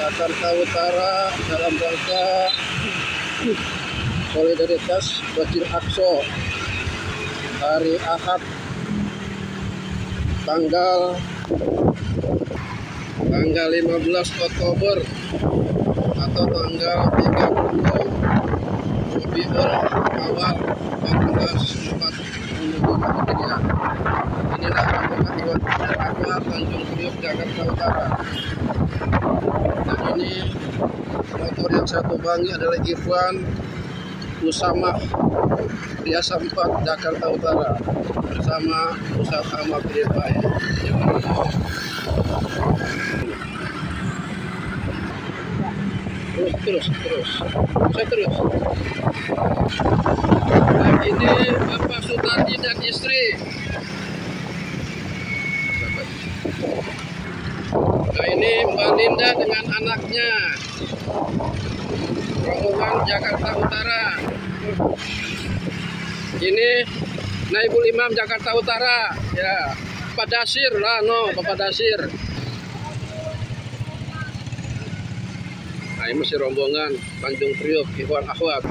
Jakarta Utara dalam rangka solidaritas Masjid Aqsa hari Ahad tanggal 15 Oktober atau tanggal 30 Rabiul Awal 1442 Hijriah. Inilah rombongan Iwan Ahwat Tanjung Priok Jakarta Utara. Dan ini motor yang saya tumpangi adalah Ikhwan Usamah Riasa 4 Jakarta Utara bersama Ustaz Ahmad Rifai. Terus. Nah, ini Bapak Sutarji dan istri. Nah, ini Mbak Linda dengan anaknya. Rombongan Jakarta Utara. Ini Naibul Imam Jakarta Utara, ya. Pak Dasir lah, Bapak Dasir. Nah, ini masih rombongan Tanjung Priok Ikhwan Ahwat.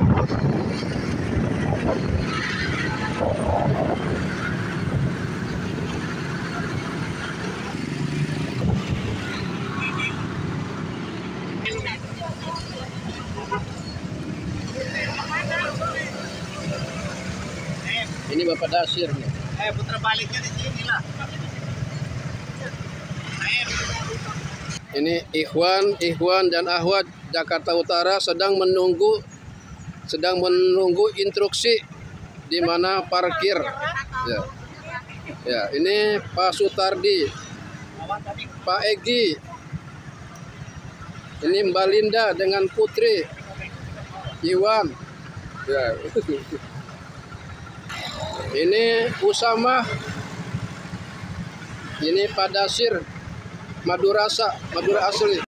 Ini Bapak Dasir nih. Putar baliknya di sini lah. Ini Ikhwan dan Ahwat Jakarta Utara sedang menunggu instruksi di mana parkir. Ya, ini Pak Sutardi, Pak Egi, ini Mbak Linda dengan Putri Iwan. Ya. Ini Usamah, ini Pak Dasir, Madura asli.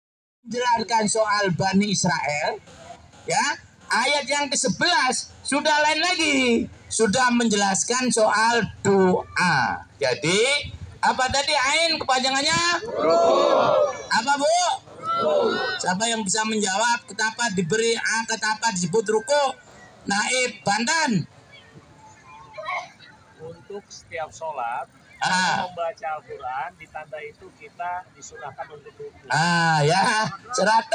Menjelaskan soal Bani Israel, ya, ayat yang ke-11 sudah lain lagi, sudah menjelaskan soal doa. Jadi apa tadi ain kepanjangannya? Apa Bu? Siapa yang bisa menjawab kenapa diberi A, kenapa disebut ruku? Naib Banten. Untuk setiap sholat membaca Al-Quran, ditanda itu kita disunahkan untuk ruku. Ya 100.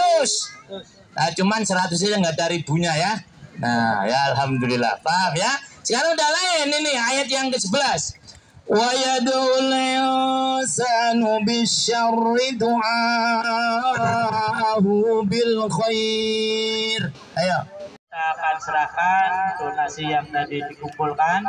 Nah, cuman 100 aja nggak ada ribunya ya. Nah, ya alhamdulillah. Paham ya? Sekarang udah lain ini ayat yang ke-11. Wa yad'ul insanu bisyarri du'aahu bil khair. Ayo. Kita akan serahkan donasi yang tadi dikumpulkan.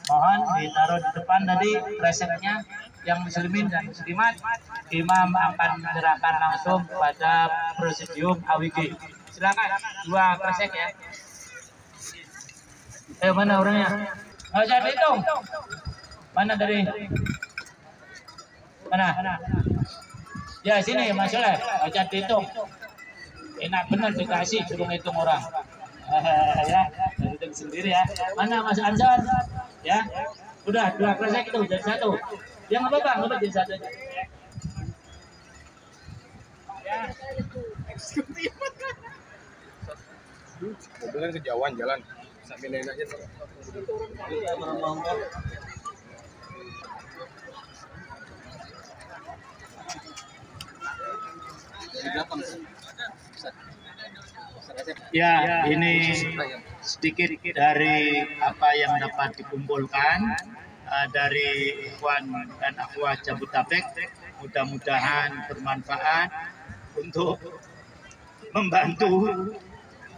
Mohon ditaruh di depan tadi reseknya, yang muslimin dan muslimat. Imam akan menyerahkan langsung pada presidium AWG. Silakan 2 kresek ya. Ayo, mana orangnya? Nggak usah dihitung. Mana dari? Mana? Ya sini Mas Soleh. Nggak usah dihitung. Enak benar dikasih, suruh ngitung orang. Ya, hitung sendiri ya. Mana Mas Ansar? Ya, udah 2 kresek itu jadi 1. Ya nggak apa-apa, nggak jadi 1 aja. Ya. Mobil kan kejauhan jalan, sambil naik aja. Ya, ini sedikit dari apa yang dapat dikumpulkan dari Ikhwan dan Akhwat Jabodetabek. Mudah-mudahan bermanfaat untuk membantu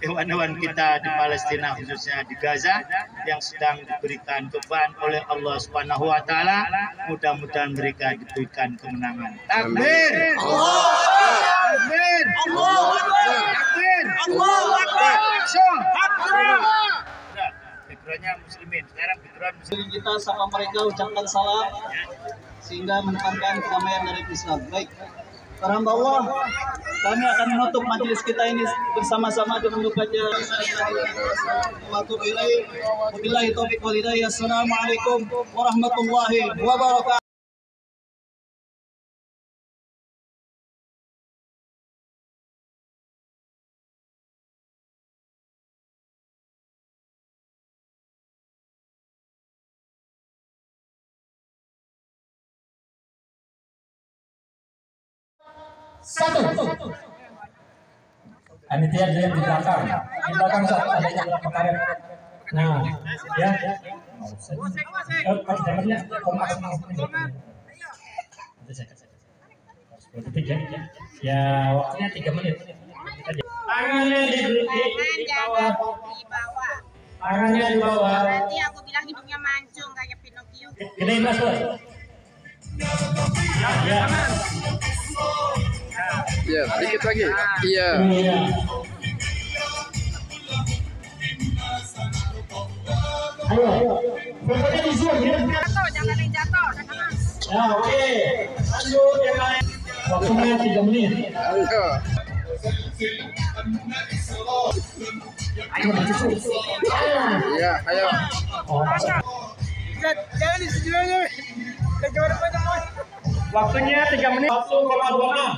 hewan-hewan kita di Palestina, khususnya di Gaza yang sedang diberikan beban oleh Allah Subhanahu wa taala. Mudah-mudahan mereka diberikan kemenangan. Takbir. Takbir. Takbir. Backgroundnya muslimin. Sekarang background muslimin. Kita sama mereka ucapkan salam sehingga menekankan kedamaian dari Islam. Baik. Para hamba Allah, kami akan menutup majelis kita ini bersama-sama dengan membaca Wabillahi taufiq wal hidayah. Assalamualaikum warahmatullahi wabarakatuh. Satu. Panitia dilihat di belakang. Di belakang satu ada yang karet. Nah, ya. Pas jamannya kompas. Detik ya. Ya, waktunya 3 menit. Tangannya di bawah. Tangannya di bawah. Nanti aku bilang hidungnya mancung kayak Pinocchio. Gedein Mas Bos. Ya. Iya, sedikit lagi. Iya. Iya. Ayo. Fotonya di zoom ya. Jatuh, jangan yang jatuh. Ya, oke. Lanjut yang lain. Waktunya 3 menit. Ayo. Ayo maju. Iya, ayo. Oh, Jangan di sini aja. waktunya 3 menit. 1,26.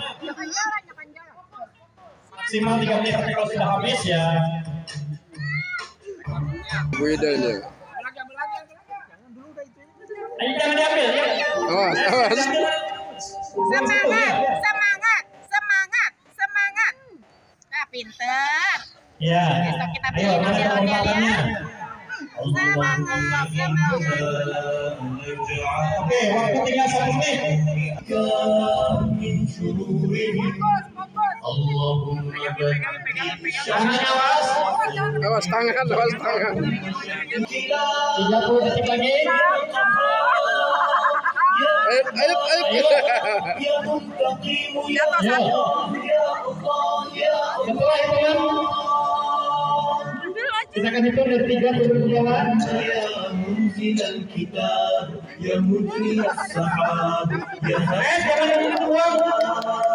Maksimal 3 menit. Tapi kalau sudah habis ya. Widanya. Ini jangan diambil ya. Awas, awas. Semangat. Nah, pinter. Ya. Besok kita Ayo, pilih mana modelnya kelompakannya? Semangat. Oke, waktu tinggal 1 menit. Tangan awas. Awas tangan, awas tangan. 30 detik lagi. Ayo, ayo, ayo. Ya. Setelah hitungan kita akan hitung dari 3 turun ke bawah. Jangan dibuang.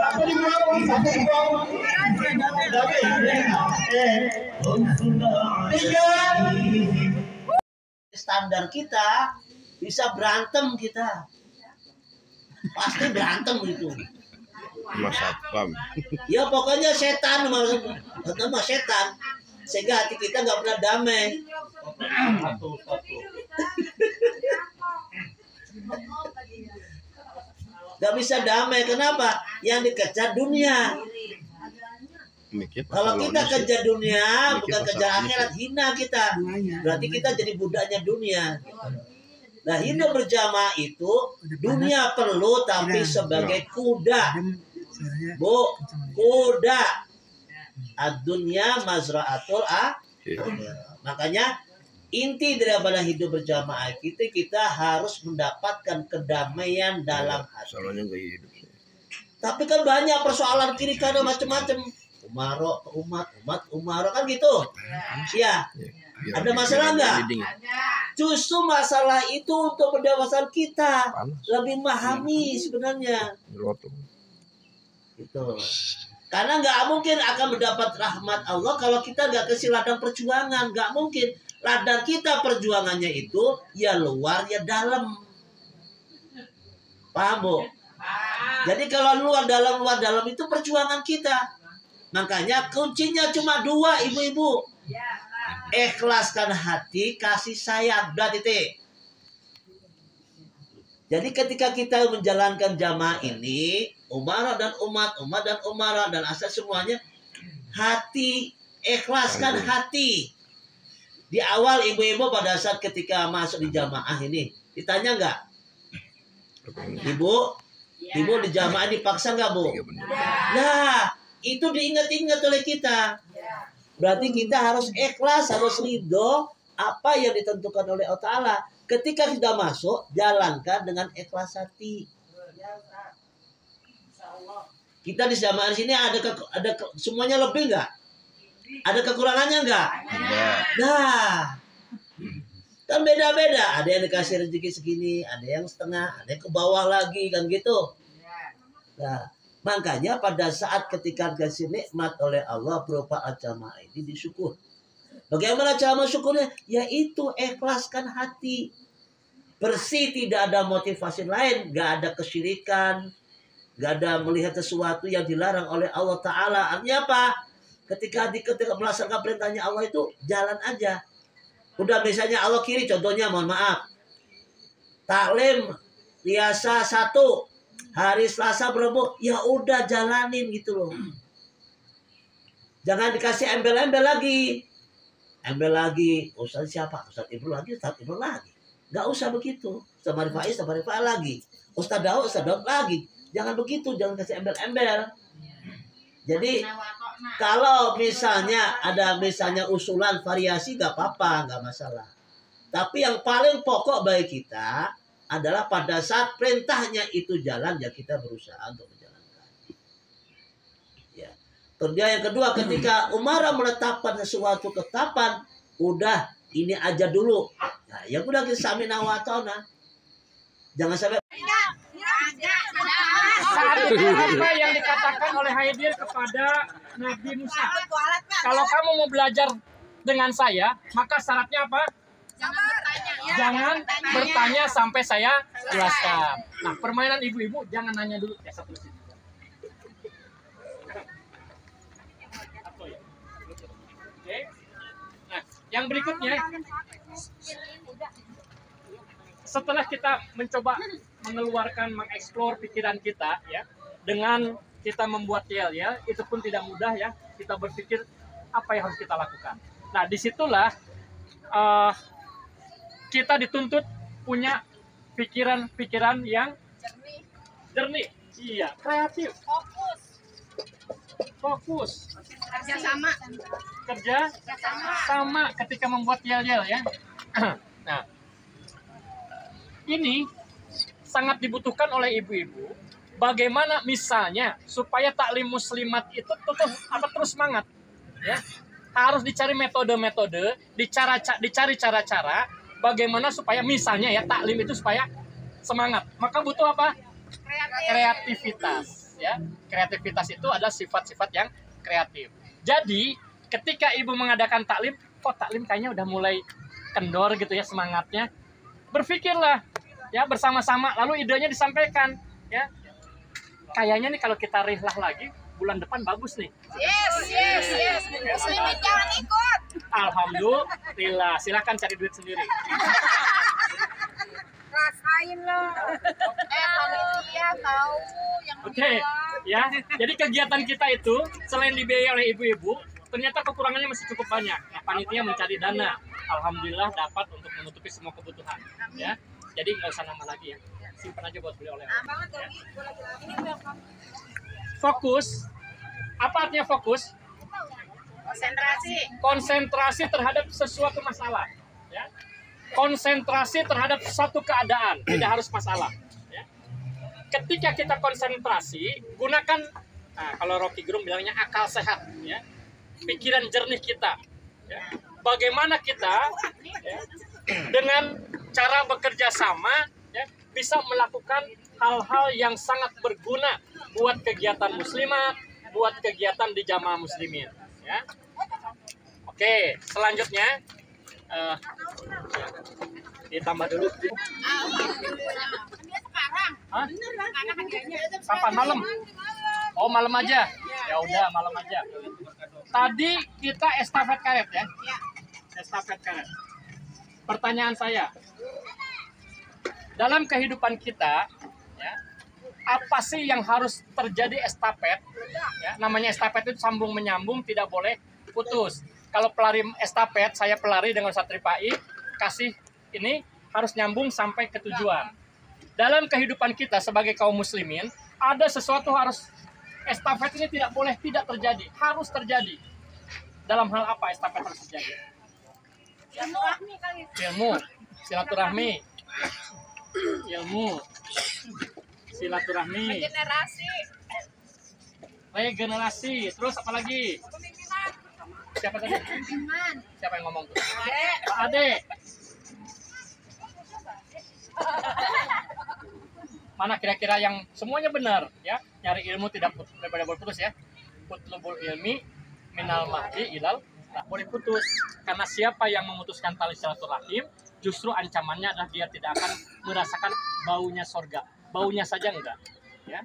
Apa dibuang? Satu dibuang. Tiga. Standar kita bisa berantem kita. Pasti berantem itu. Mas Satpam. Ya pokoknya setan nama setan. Sehingga hati kita nggak pernah damai. Gak bisa damai. Kenapa? Yang dikejar dunia. Kalau kita kejar dunia, bukan kejar akhirat, hina kita. Berarti kita jadi budaknya dunia. Nah, hidup berjamaah itu dunia perlu, tapi sebagai kuda. Bu, kuda. Ad-dunya mazra'atul Makanya inti daripada hidup berjamaah kita harus mendapatkan kedamaian dalam hati. Tapi kan banyak persoalan kiri kanan macam-macam. Umaro kan gitu. Ya. Ada masalah enggak? Justru masalah itu untuk pendewasaan kita. Lebih memahami sebenarnya. Gitu. Karena nggak mungkin akan mendapat rahmat Allah kalau kita nggak kasih ladang perjuangan. Nggak mungkin. Ladang kita perjuangannya itu ya luar ya dalam. Paham, Bu? Jadi kalau luar dalam itu perjuangan kita. Makanya kuncinya cuma 2, ibu-ibu. Ikhlaskan hati, kasih sayang. Udah titik. Jadi ketika kita menjalankan jamaah ini, umarah dan umarah dan asal semuanya, hati, ikhlaskan hati. Di awal ibu-ibu pada saat ketika masuk di jamaah ini, ditanya nggak? Ibu di jamaah dipaksa nggak, Bu? Nah, itu diingat-ingat oleh kita. Berarti kita harus ikhlas, harus ridho apa yang ditentukan oleh Allah Ta'ala. Ketika kita masuk, jalankan dengan ikhlas hati. Kita di jamaah sini ada semuanya lebih nggak? Ada kekurangannya nggak? Nah, kan beda-beda. Ada yang dikasih rezeki segini, ada yang setengah, ada yang ke bawah lagi, kan gitu. Nah, makanya pada saat ketika dikasih nikmat oleh Allah berupa jamaah ini disyukur. Bagaimana cara mensyukurnya? Yaitu ikhlaskan hati. Bersih, tidak ada motivasi lain, nggak ada kesyirikan, nggak ada melihat sesuatu yang dilarang oleh Allah Ta'ala. Artinya apa? Ketika melaksanakan perintahnya Allah itu jalan aja. Udah misalnya Allah kiri, contohnya mohon maaf. Taklim biasa 1, Hari Selasa berembuk, ya udah jalanin gitu loh. Jangan dikasih embel-embel lagi. Embel lagi, Ustaz siapa? Ustaz Ibnu lagi, Ustaz Ibnu lagi. Nggak usah begitu. Ustaz Marifai, Ustaz Marifai lagi. Ustaz Daud lagi. Jangan begitu, jangan kasih embel-embel. Jadi kalau misalnya ada usulan variasi nggak apa-apa, nggak masalah. Tapi yang paling pokok bagi kita adalah pada saat perintahnya itu jalan, ya kita berusaha untuk menjalankan. Ya. Kemudian yang kedua, ketika umarah menetapkan sesuatu ketetapan, udah ini aja dulu. Nah, ya udah kita samina wa ta'na. Jangan sampai Saat itu apa yang dikatakan oleh Haidir kepada Nabi Musa? Kalau kamu mau belajar dengan saya, maka syaratnya apa? Jangan bertanya sampai saya jelaskan. Nah, permainan ibu-ibu jangan nanya dulu. Ya, satu sini. Oke. Nah, yang berikutnya, setelah kita mencoba mengeluarkan, mengeksplor pikiran kita, ya, dengan kita membuat yel-yel, itu pun tidak mudah ya. Kita berpikir apa yang harus kita lakukan. Nah, disitulah kita dituntut punya pikiran-pikiran yang jernih, iya, kreatif, fokus, kerja sama ketika membuat yel-yel ya. Nah, ini sangat dibutuhkan oleh ibu-ibu. Bagaimana misalnya supaya taklim muslimat itu terus semangat, ya? Harus dicari metode-metode, dicari cara-cara bagaimana supaya misalnya ya taklim itu supaya semangat. Maka butuh apa? Kreativitas, ya. Kreativitas itu adalah sifat-sifat yang kreatif. Jadi ketika ibu mengadakan taklim, kok taklim kayaknya udah mulai kendor gitu ya semangatnya. Berpikirlah ya bersama-sama, lalu idenya disampaikan ya. Kayaknya nih kalau kita rihlah lagi bulan depan bagus nih. Yes. Muslimin jangan ikut. Alhamdulillah, silahkan cari duit sendiri. Rasain loh. Panitia tahu yang Oke, ya. Jadi kegiatan kita itu selain dibiayai oleh ibu-ibu, ternyata kekurangannya masih cukup banyak. Nah, panitia mencari dana. Alhamdulillah dapat untuk menutupi semua kebutuhan. Ya. Jadi nggak usah nama lagi ya. Simpan aja buat beli oleh-oleh. Ya. Fokus. Apa artinya fokus? Konsentrasi terhadap sesuatu masalah. Ya. Konsentrasi terhadap satu keadaan, tidak harus masalah. Ya. Ketika kita konsentrasi, gunakan, nah, kalau Rocky Gerung bilangnya akal sehat, ya. Pikiran jernih kita. Ya. Bagaimana kita ya, dengan cara bekerja sama ya, bisa melakukan hal-hal yang sangat berguna buat kegiatan muslimat, buat kegiatan di jamaah muslimin. Ya. Oke, selanjutnya ditambah dulu. Hah? Kapan malam? Oh, malam aja. Ya udah, malam aja. Tadi kita estafet karet ya. Estafet karet. Pertanyaan saya, dalam kehidupan kita, ya, apa sih yang harus terjadi estafet? Ya, namanya estafet itu sambung menyambung, tidak boleh putus. Kalau pelari estafet, saya pelari dengan Satripai, kasih ini harus nyambung sampai ke tujuan. Dalam kehidupan kita sebagai kaum muslimin, ada sesuatu harus estafet ini tidak boleh tidak terjadi, harus terjadi. Dalam hal apa estafet harus terjadi? Ilmu, silaturahmi, regenerasi, terus apa lagi? Siapa tadi? Siapa yang ngomong tuh? Pak Ade. Mana kira-kira yang semuanya benar ya? Nyari ilmu tidak daripada berputus ya. Putlubul ilmi minal mahdi ilal, tak boleh putus. Karena siapa yang memutuskan tali silaturahim, justru ancamannya adalah dia tidak akan merasakan baunya surga. Baunya saja enggak, ya.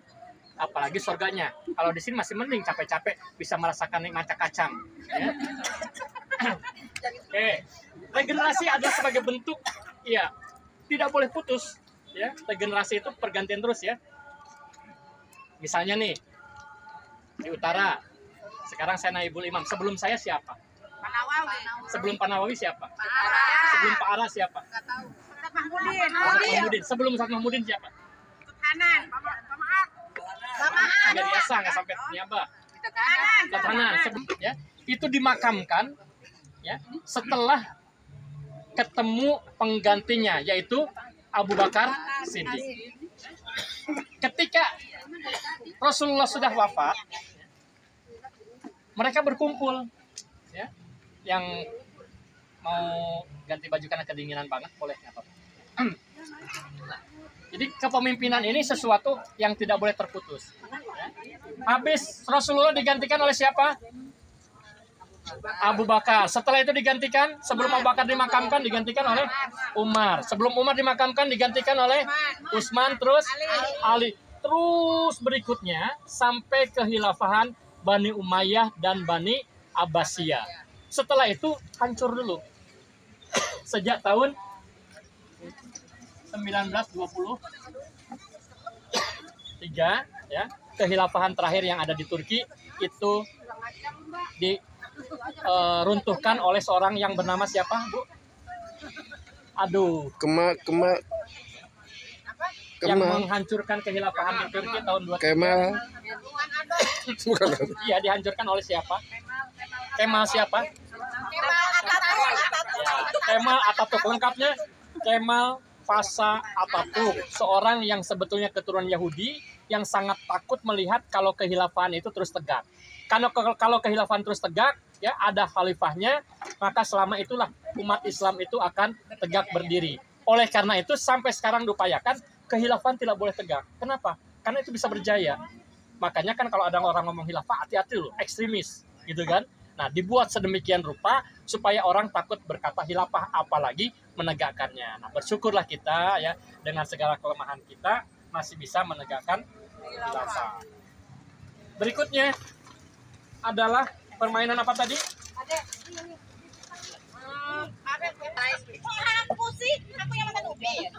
Apalagi surganya. Kalau di sini masih mending capek-capek bisa merasakan nikmat kacang. Ya. Oke, regenerasi adalah sebagai bentuk, ya, tidak boleh putus. Ya, regenerasi itu pergantian terus ya. Misalnya nih, di utara, sekarang saya naibul imam. Sebelum saya siapa? Sebelum Pak Nawawi siapa? Sebelum Pak Ara siapa? Ustaz Mahmudin. Sebelum Ustaz Mahmudin siapa? Nggak biasa, nggak sampai nyaba. Hanan. Ya, itu dimakamkan ya setelah ketemu penggantinya, yaitu Abu Bakar Siddiq. Ketika Rasulullah sudah wafat, mereka berkumpul, ya, yang mau ganti baju karena kedinginan banget boleh nggak apa-apa. Nah, jadi kepemimpinan ini sesuatu yang tidak boleh terputus. Ya. Habis Rasulullah digantikan oleh siapa? Abu Bakar. Setelah itu digantikan, sebelum Abu Bakar dimakamkan digantikan oleh Umar. Sebelum Umar dimakamkan digantikan oleh Utsman, terus Ali. Terus berikutnya sampai kehilafahan Bani Umayyah dan Bani Abbasiyah. Setelah itu hancur dulu. Sejak tahun 1923 ya, kehilafahan terakhir yang ada di Turki itu diruntuhkan oleh seorang yang bernama siapa, Bu? Aduh. Yang menghancurkan kehilafahan di Turki tahun 2000. Kemal. Iya, dihancurkan oleh siapa? Kemal siapa? Kemal Atatürk. Lengkapnya Kemal Pasha Atatürk, seorang yang sebetulnya keturunan Yahudi yang sangat takut melihat kalau kehilafahan itu terus tegak. Kalau kehilafahan terus tegak, ya ada khalifahnya, maka selama itulah umat Islam itu akan tegak berdiri. Oleh karena itu sampai sekarang diupayakan kehilafahan tidak boleh tegak. Kenapa? Karena itu bisa berjaya. Makanya kan kalau ada orang ngomong khilafah, hati-hati loh, ekstremis, gitu kan? Nah, dibuat sedemikian rupa supaya orang takut berkata khilafah, apalagi menegakkannya. Nah, bersyukurlah kita ya dengan segala kelemahan kita masih bisa menegakkan khilafah. Berikutnya adalah permainan apa tadi?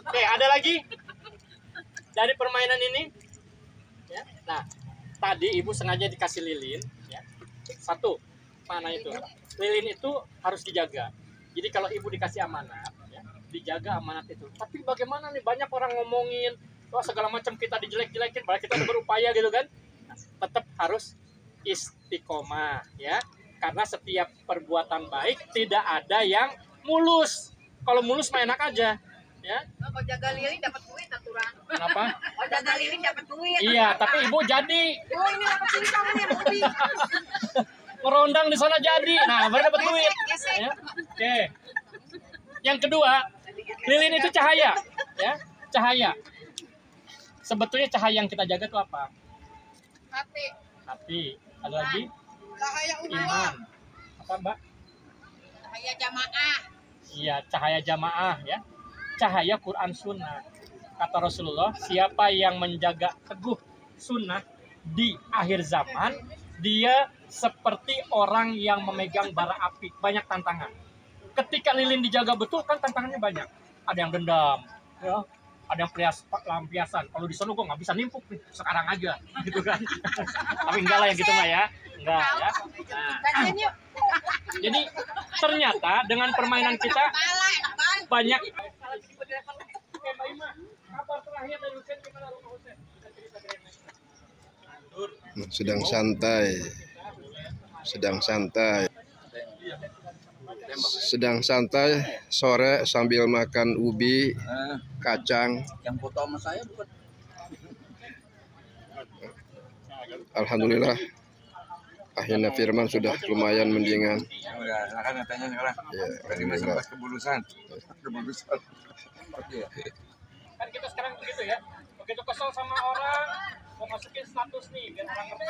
Oke, ada lagi dari permainan ini. Ya. Nah, tadi ibu sengaja dikasih lilin. Ya. Satu, mana itu? Lilin itu harus dijaga. Jadi kalau ibu dikasih amanat, ya, dijaga amanat itu. Tapi bagaimana nih, banyak orang ngomongin, wah segala macam kita dijelek-jelekin, padahal kita udah berupaya gitu kan? Nah, tetap harus istiqomah, ya. Karena setiap perbuatan baik tidak ada yang mulus. Kalau mulus mah enak aja, ya. Kalau jaga lilin dapat duit aturan. Kenapa? Kalau jaga lilin dapat duit. Iya, tapi ibu jadi Oh, ini dapat duit kamu yang lebih. ngerondang di sana jadi. Nah, baru dapat duit. Ya. Oke. Yang kedua, lilin itu cahaya, ya. Cahaya. Sebetulnya cahaya yang kita jaga itu apa? Hati. Hati. Ada lagi? Cahaya Iman. Apa, Mbak? Cahaya jamaah. Iya, cahaya jamaah, ya. Cahaya Quran Sunnah. Kata Rasulullah, siapa yang menjaga teguh sunnah di akhir zaman, dia seperti orang yang memegang bara api. Banyak tantangan. Ketika lilin dijaga betul, kan tantangannya banyak. Ada yang dendam, ya. Ada yang lampiasan. Kalau di sana gue nggak bisa nimpuk nih, sekarang aja, gitu kan. Tapi enggak lah yang gitu mah ya. Enggak ya. Nah, jadi ternyata dengan permainan kita banyak. Sedang santai sore sambil makan ubi kacang. Yang foto sama saya bukan? Alhamdulillah akhirnya Firman sudah lumayan mendingan. Ya, silakan tanya sekarang. Ya, Tadi masih bahas kebulusan. Oke. Kan kita sekarang begitu ya, begitu kesel sama orang, mau masukin status nih biar orang ngerti.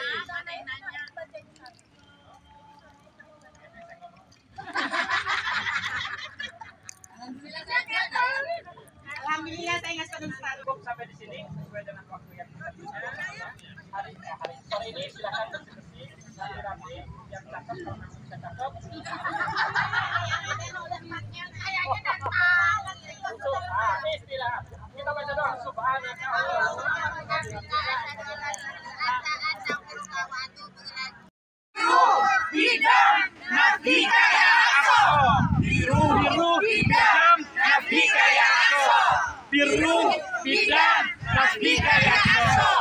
Alhamdulillah saya nggak suka Cukup sampai di sini sesuai dengan waktu yang kita punya. Hari sore ini silakan bersih-bersih, rapi-rapi, yang cakep kalau bisa cakep. Istilah kita baca doa subhanaka Biru, hitam, Nafika Yakso. Biru, hitam, Nafika Yakso.